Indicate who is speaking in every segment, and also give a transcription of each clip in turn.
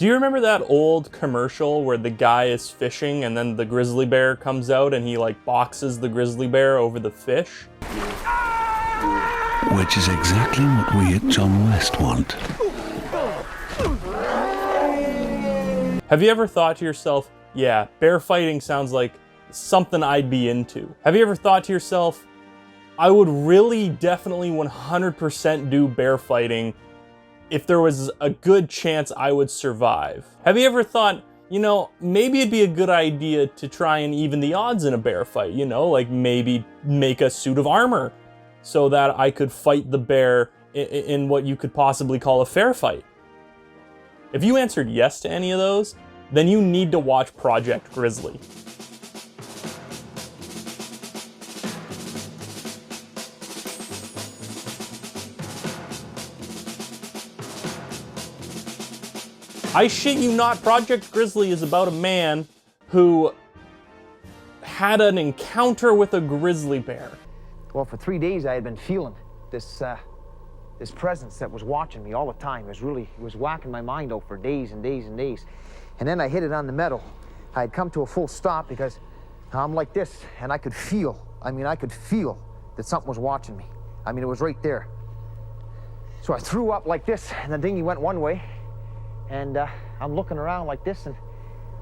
Speaker 1: Do you remember that old commercial where the guy is fishing and then the grizzly bear comes out and he like boxes the grizzly bear over the fish?
Speaker 2: Which is exactly what we at John West want.
Speaker 1: Have you ever thought to yourself, yeah, bear fighting sounds like something I'd be into? Have you ever thought to yourself, I would really definitely 100% do bear fighting if there was a good chance I would survive? Have you ever thought, you know, maybe it'd be a good idea to try and even the odds in a bear fight, you know, like maybe make a suit of armor so that I could fight the bear in what you could possibly call a fair fight? If you answered yes to any of those, then you need to watch Project Grizzly. I shit you not, Project Grizzly is about a man who had an encounter with a grizzly bear.
Speaker 3: Well, for 3 days I had been feeling this presence that was watching me all the time. It was whacking my mind out for days and days and days. And then I hit it on the metal. I had come to a full stop because I'm like this, and I could feel that something was watching me. I mean, it was right there. So I threw up like this, and the dinghy went one way. And I'm looking around like this, and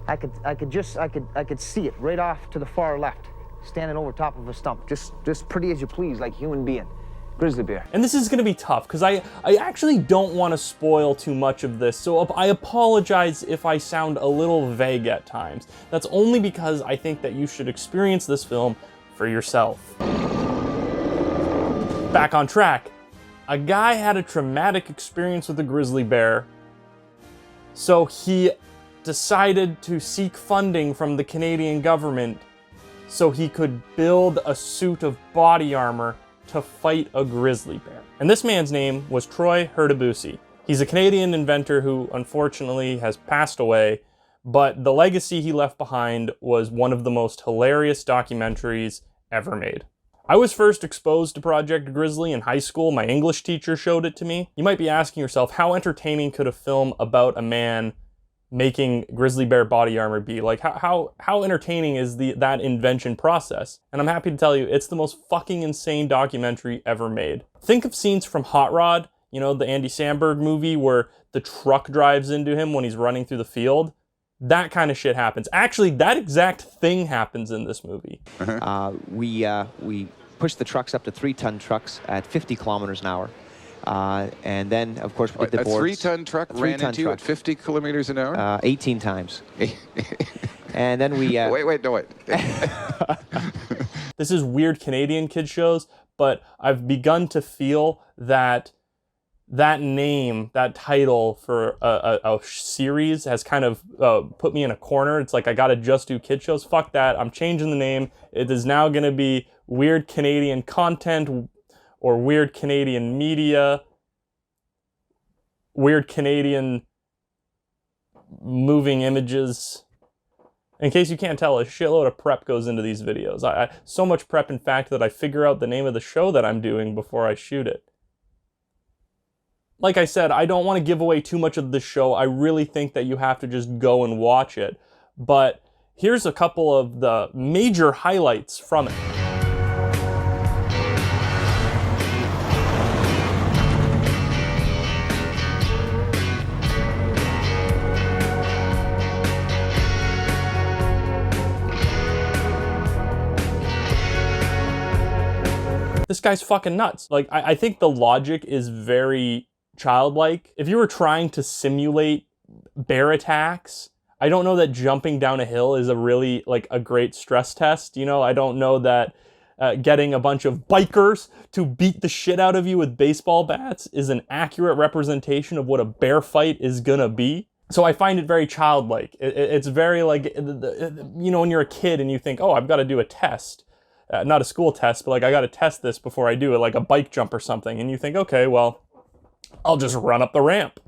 Speaker 3: I could see it right off to the far left, standing over top of a stump, just pretty as you please, like a human being. Grizzly bear.
Speaker 1: And this is gonna be tough, because I actually don't want to spoil too much of this, so I apologize if I sound a little vague at times. That's only because I think that you should experience this film for yourself. Back on track. A guy had a traumatic experience with a grizzly bear, so he decided to seek funding from the Canadian government so he could build a suit of body armor to fight a grizzly bear. And this man's name was Troy Hurtubise. He's a Canadian inventor who unfortunately has passed away, but the legacy he left behind was one of the most hilarious documentaries ever made. I was first exposed to Project Grizzly in high school. My English teacher showed it to me. You might be asking yourself, how entertaining could a film about a man making grizzly bear body armor be? Like, how entertaining is that invention process? And I'm happy to tell you, it's the most fucking insane documentary ever made. Think of scenes from Hot Rod, you know, the Andy Samberg movie where the truck drives into him when he's running through the field. That kind of shit happens. Actually, that exact thing happens in this movie.
Speaker 4: We pushed the trucks up to 3-ton trucks at 50 kilometers an hour. And then, of course, we did the boards.
Speaker 5: A 3-ton truck ran into you at 50 kilometers an hour?
Speaker 4: 18 times. And then we...
Speaker 5: Wait.
Speaker 1: This is weird Canadian kid shows, but I've begun to feel that name, that title for a series has kind of put me in a corner. It's like, I gotta just do kid shows. Fuck that. I'm changing the name. It is now gonna be Weird Canadian Content or Weird Canadian Media, Weird Canadian Moving Images. In case you can't tell, a shitload of prep goes into these videos. So much prep, in fact, that I figure out the name of the show that I'm doing before I shoot it. Like I said, I don't want to give away too much of the show. I really think that you have to just go and watch it. But here's a couple of the major highlights from it. This guy's fucking nuts. Like, I think the logic is very childlike. If you were trying to simulate bear attacks, I don't know that jumping down a hill is a great stress test. You know, I don't know that getting a bunch of bikers to beat the shit out of you with baseball bats is an accurate representation of what a bear fight is gonna be. So I find it very childlike. It's very like, you know, when you're a kid and you think, oh, I've got to do a test. Not a school test, but like, I got to test this before I do it, like a bike jump or something. And you think, okay, well, I'll just run up the ramp.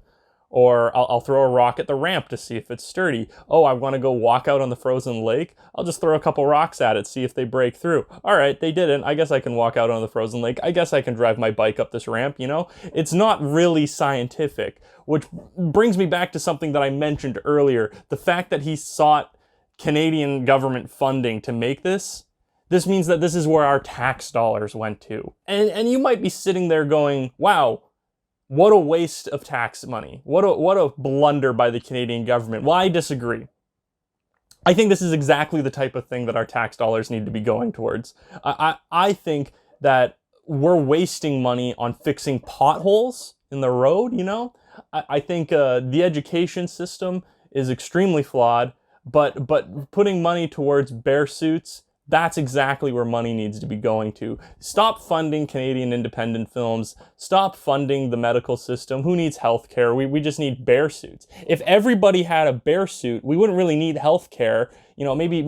Speaker 1: Or I'll throw a rock at the ramp to see if it's sturdy. Oh, I want to go walk out on the frozen lake. I'll just throw a couple rocks at it, see if they break through. All right, they didn't. I guess I can walk out on the frozen lake. I guess I can drive my bike up this ramp, you know? It's not really scientific, which brings me back to something that I mentioned earlier. The fact that he sought Canadian government funding to make this means that this is where our tax dollars went to. And you might be sitting there going, wow, what a waste of tax money. What a blunder by the Canadian government. Well, I disagree. I think this is exactly the type of thing that our tax dollars need to be going towards. I think that we're wasting money on fixing potholes in the road, you know? I think the education system is extremely flawed, but putting money towards bear suits, that's exactly where money needs to be going to. Stop funding Canadian independent films. Stop funding the medical system. Who needs healthcare? We just need bear suits. If everybody had a bear suit, we wouldn't really need healthcare. You know, maybe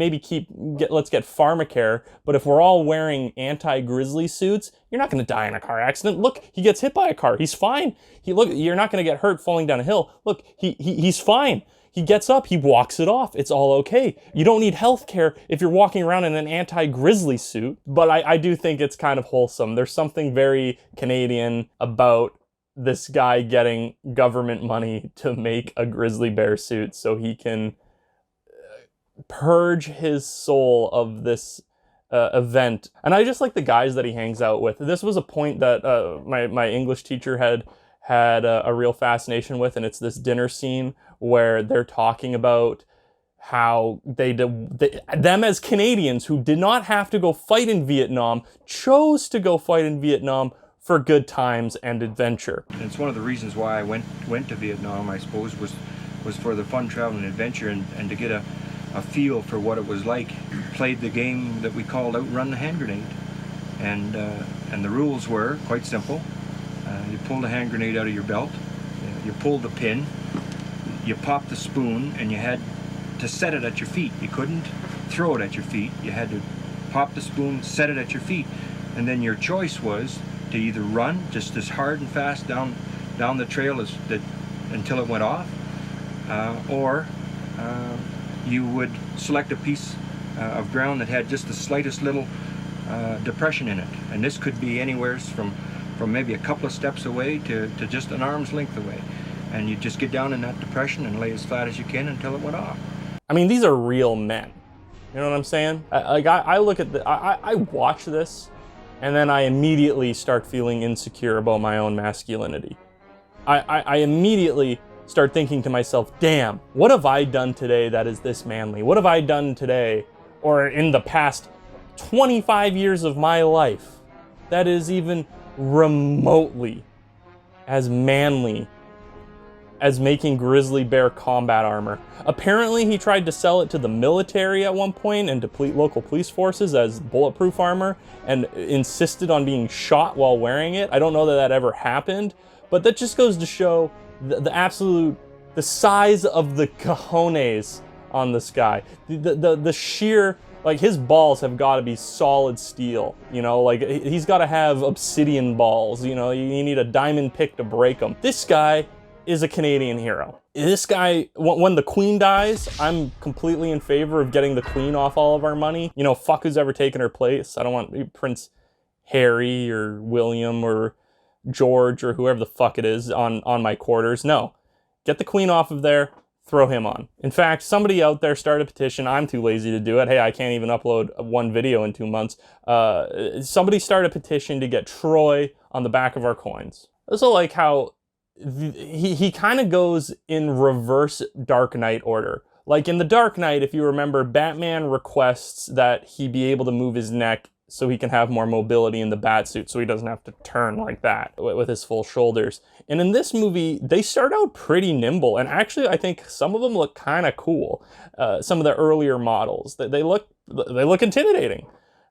Speaker 1: let's get pharmacare. But if we're all wearing anti-Grizzly suits, you're not going to die in a car accident. Look, he gets hit by a car. He's fine. You're not going to get hurt falling down a hill. Look, he's fine. He gets up, he walks it off. It's all okay. You don't need healthcare if you're walking around in an anti-Grizzly suit. But I do think it's kind of wholesome. There's something very Canadian about this guy getting government money to make a grizzly bear suit so he can purge his soul of this event. And I just like the guys that he hangs out with. This was a point that my English teacher had a real fascination with, and it's this dinner scene where they're talking about how them as Canadians who did not have to go fight in Vietnam chose to go fight in Vietnam for good times and adventure.
Speaker 6: And it's one of the reasons why I went to Vietnam, I suppose, was for the fun, travel, and adventure, and to get a feel for what it was like. Played the game that we called Outrun the Hand Grenade, and the rules were quite simple. You pull the hand grenade out of your belt, you pull the pin, you pop the spoon, and you had to set it at your feet. You couldn't throw it at your feet. You had to pop the spoon, set it at your feet, and then your choice was to either run just as hard and fast down the trail until it went off, or you would select a piece of ground that had just the slightest little depression in it, and this could be anywhere from maybe a couple of steps away to just an arm's length away. And you just get down in that depression and lay as flat as you can until it went off.
Speaker 1: I mean, these are real men. You know what I'm saying? I look at I watch this, and then I immediately start feeling insecure about my own masculinity. I immediately start thinking to myself, damn, what have I done today that is this manly? What have I done today, or in the past 25 years of my life, that is even remotely as manly as making grizzly bear combat armor? Apparently he tried to sell it to the military at one point and to local police forces as bulletproof armor, and insisted on being shot while wearing it. I don't know that ever happened, but that just goes to show the size of the cojones on this guy. The sheer, like, his balls have got to be solid steel, you know, like he's got to have obsidian balls, you know, you need a diamond pick to break them. This guy is a Canadian hero. This guy, when the Queen dies, I'm completely in favor of getting the Queen off all of our money. You know, fuck who's ever taken her place. I don't want Prince Harry or William or George or whoever the fuck it is on my quarters. No, get the Queen off of there. Throw him on. In fact, somebody out there start a petition. I'm too lazy to do it. Hey, I can't even upload one video in 2 months. Somebody start a petition to get Troy on the back of our coins. I also like how he kind of goes in reverse Dark Knight order. Like in the Dark Knight, if you remember, Batman requests that he be able to move his neck so he can have more mobility in the Batsuit, so he doesn't have to turn like that with his full shoulders. And in this movie, they start out pretty nimble, and actually I think some of them look kind of cool. Some of the earlier models, they look intimidating.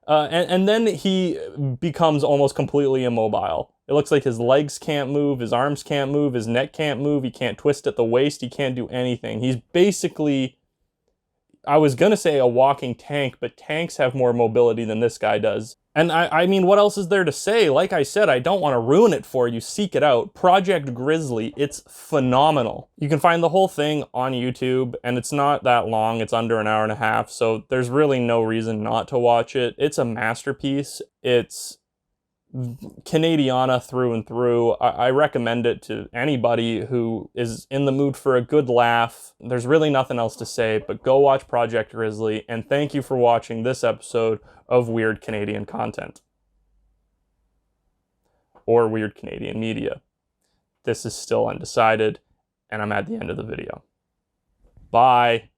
Speaker 1: And then he becomes almost completely immobile. It looks like his legs can't move, his arms can't move, his neck can't move, he can't twist at the waist, he can't do anything. He's basically I was gonna say a walking tank, but tanks have more mobility than this guy does. And I mean, what else is there to say? Like I said, I don't want to ruin it for you. Seek it out. Project Grizzly. It's phenomenal. You can find the whole thing on YouTube, and it's not that long. It's under an hour and a half, so there's really no reason not to watch it. It's a masterpiece. It's Canadiana through and through. I recommend it to anybody who is in the mood for a good laugh. There's really nothing else to say, but go watch Project Grizzly, and thank you for watching this episode of Weird Canadian Content. Or Weird Canadian Media. This is still undecided, and I'm at the end of the video. Bye.